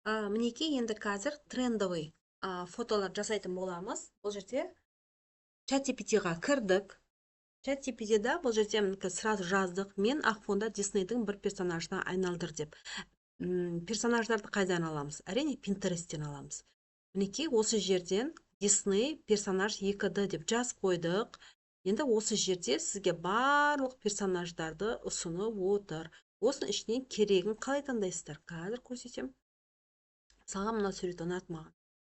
Мінекей енді қазір трендовый фотолар жасайтын боламыз. Бұл жерде чат-GPT-ға кірдік. Чат-GPT-да бұл жерде сразу жаздық. Мен ақ фонда Диснейдің бір персонажына айналдыр деп. Персонаждарды қайдан аламыз? Әрине, Pinterest'тен аламыз. Мінекей осы жерден Дисней персонаж 2D деп жазып қойдық. Енді осы жерде сізге барлық персонаждарды ұсынып отыр. Осының ішінен керегін қалай таңдайсыздар? Қазір көрсетемін. Мысалға мына сурет ұнады маған.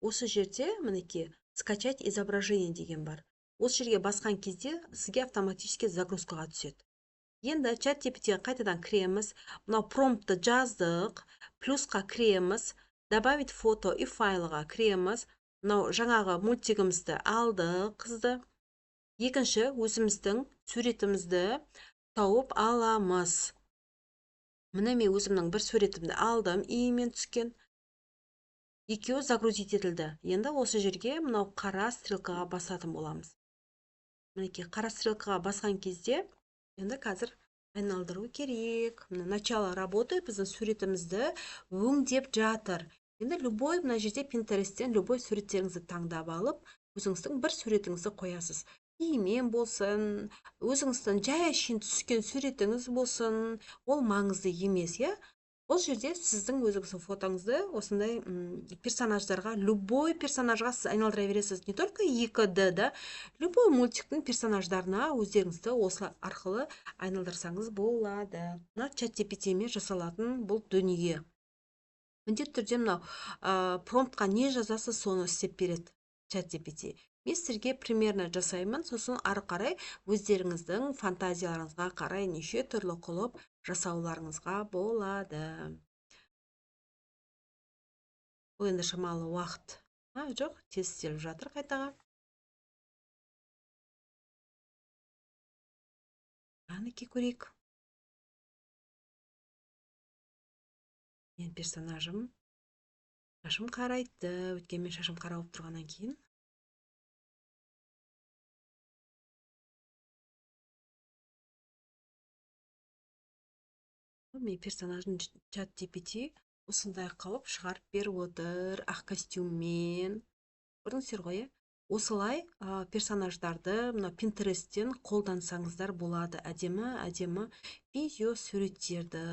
Осы жерде мінекей скачать изображение деген бар. Осы жерге басқан кезде сізге автоматически загрузкаға түседі. Енді чат-GPT-ге қайтадан кіреміз. Мынау промптты жаздық, плюсқа кіреміз, добавить фото и файлға кіреміз. Мынау жаңағы мультигімізді алдық, қызды. Екінші өзіміздің суретімізді тауып аламыз. Міне мен өзімнің бір суретімді алдым, иімен түскен. Екеуі загрузить етілді. Енді осы жерге мынау қара стрелкаға басатын боламыз. Мінекей қара стрелкаға басқан кезде енді қазір айналдыру керек. Начало работы біздің суретімізді өңдеп жатыр. Енді любой мына жерде Pinterest'тен любой суреттеріңізді таңдап алып, өзіңіздің бір суретіңізді қоясыз. Иімен болсын, өзіңіздің жай әшейін түскен суретіңіз болсын, ол маңызды емес, иә? Бұл жерде сіздің өзіңіздің фотоңызды осындай персонаждарға, любой персонажға сіз айналдыра бересіз. Не только 2D, да, любой мультиктің персонаждарына өздеріңізді осы арқылы айналдырсаңыз болады. Мына чат-GPT-мен жасалатын бұл дүние. Міндетті түрде мынау промптқа не жазасыз, соны істеп береді чат-GPT. Мен сіздерге примерно жасаймын, сосын ары қарай өздеріңіздің фантазияларыңызға қарай неше түрлі қылып жасауларыңызға болады. Бұл енді шамалы уақыт. Жоқ, тез істеліп жатыр қайтаға. Мінекей көрейік. Мен персонажым шашым қарайды. Өйткені мен шашым қара болып тұрғаннан кейін. Мен персонажын чат-GPT осындай қылып шығарып беріп отыр, ақ костюммен. Көрдіңіздер ғой, осылай персонаждарды мына Pinterest'тен қолдансаңыздар болады. Әдемі видео суреттерді.